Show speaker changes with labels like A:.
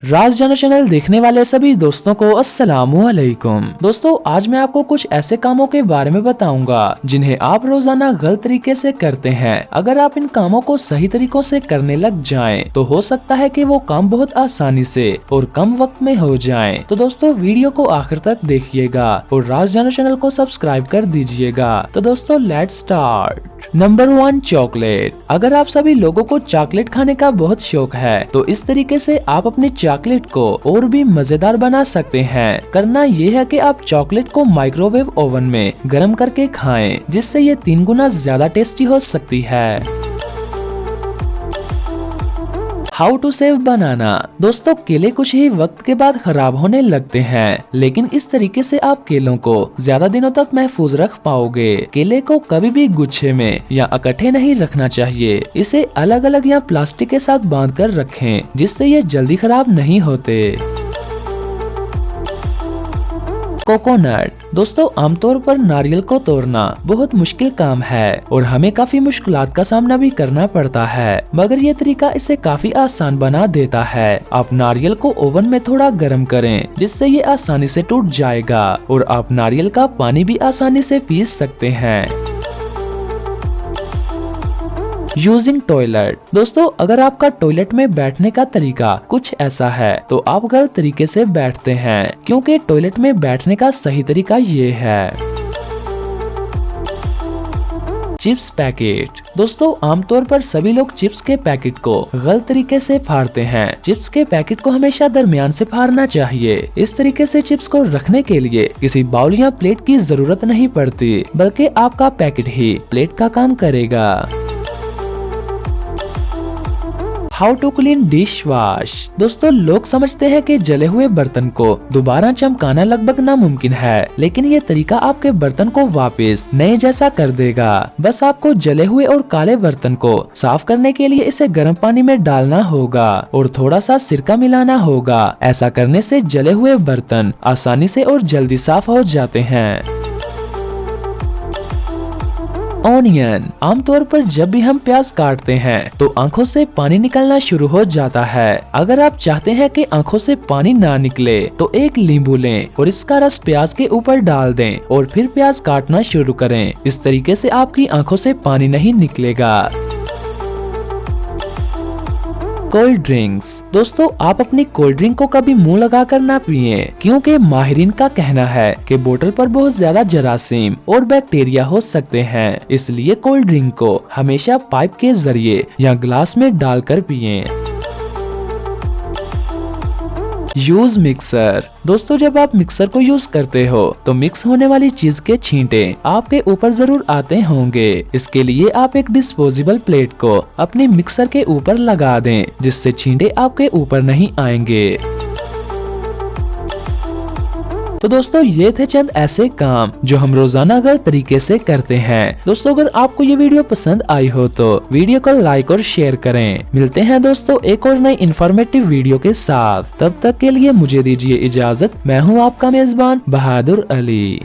A: राज जानो चैनल देखने वाले सभी दोस्तों को अस्सलामुअलैकुम। दोस्तों आज मैं आपको कुछ ऐसे कामों के बारे में बताऊंगा जिन्हें आप रोजाना गलत तरीके से करते हैं। अगर आप इन कामों को सही तरीकों से करने लग जाएं, तो हो सकता है कि वो काम बहुत आसानी से और कम वक्त में हो जाएं। तो दोस्तों वीडियो को आखिर तक देखिएगा और राज जानो चैनल को सब्सक्राइब कर दीजिएगा। तो दोस्तों लेट्स स्टार्ट। Number 1, chocolate. अगर आप सभी लोगों को चॉकलेट खाने का बहुत शौक है, तो इस तरीके से आप अपने चॉकलेट को और भी मजेदार बना सकते हैं। करना ये है कि आप चॉकलेट को माइक्रोवेव ओवन में गर्म करके खाएं, जिससे ये 3 गुना ज्यादा टेस्टी हो सकती है। हाउ टू सेव बनाना। दोस्तों केले कुछ ही वक्त के बाद खराब होने लगते हैं, लेकिन इस तरीके से आप केलों को ज्यादा दिनों तक महफूज रख पाओगे। केले को कभी भी गुच्छे में या इकट्ठे नहीं रखना चाहिए। इसे अलग अलग या प्लास्टिक के साथ बांध कर रखें, जिससे ये जल्दी खराब नहीं होते। कोकोनट। दोस्तों आमतौर पर नारियल को तोड़ना बहुत मुश्किल काम है और हमें काफी मुश्किलात का सामना भी करना पड़ता है, मगर ये तरीका इसे काफी आसान बना देता है। आप नारियल को ओवन में थोड़ा गर्म करें, जिससे ये आसानी से टूट जाएगा और आप नारियल का पानी भी आसानी से पी सकते हैं। Using toilet. दोस्तों अगर आपका टॉयलेट में बैठने का तरीका कुछ ऐसा है, तो आप गलत तरीके से बैठते हैं, क्योंकि टॉयलेट में बैठने का सही तरीका ये है। Chips packet. दोस्तों आमतौर पर सभी लोग चिप्स के पैकेट को गलत तरीके से फाड़ते हैं। चिप्स के पैकेट को हमेशा दरमियान से फाड़ना चाहिए। इस तरीके से चिप्स को रखने के लिए किसी बाउल या प्लेट की जरूरत नहीं पड़ती, बल्कि आपका पैकेट ही प्लेट का काम करेगा। How to clean dish wash. दोस्तों लोग समझते हैं कि जले हुए बर्तन को दोबारा चमकाना लगभग नामुमकिन है, लेकिन ये तरीका आपके बर्तन को वापस नए जैसा कर देगा। बस आपको जले हुए और काले बर्तन को साफ करने के लिए इसे गर्म पानी में डालना होगा और थोड़ा सा सिरका मिलाना होगा। ऐसा करने से जले हुए बर्तन आसानी से और जल्दी साफ हो जाते हैं। ऑनियन। आमतौर पर जब भी हम प्याज काटते हैं, तो आंखों से पानी निकलना शुरू हो जाता है। अगर आप चाहते हैं कि आंखों से पानी ना निकले, तो एक नींबू लें और इसका रस प्याज के ऊपर डाल दें और फिर प्याज काटना शुरू करें। इस तरीके से आपकी आंखों से पानी नहीं निकलेगा। Cold drinks. दोस्तों आप अपनी कोल्ड ड्रिंक को कभी मुंह लगाकर ना पिएं, क्योंकि माहिरीन का कहना है कि बोतल पर बहुत ज्यादा जरासीम और बैक्टीरिया हो सकते हैं। इसलिए कोल्ड ड्रिंक को हमेशा पाइप के जरिए या ग्लास में डालकर पिएं। Use mixer. दोस्तों जब आप मिक्सर को यूज करते हो, तो मिक्स होने वाली चीज के छींटे आपके ऊपर जरूर आते होंगे। इसके लिए आप एक डिस्पोजेबल प्लेट को अपने मिक्सर के ऊपर लगा दें, जिससे छींटे आपके ऊपर नहीं आएंगे। तो दोस्तों ये थे चंद ऐसे काम जो हम रोजाना गलत तरीके से करते हैं। दोस्तों अगर आपको ये वीडियो पसंद आई हो, तो वीडियो को लाइक और शेयर करें। मिलते हैं दोस्तों एक और नई इन्फॉर्मेटिव वीडियो के साथ। तब तक के लिए मुझे दीजिए इजाजत। मैं हूँ आपका मेजबान बहादुर अली।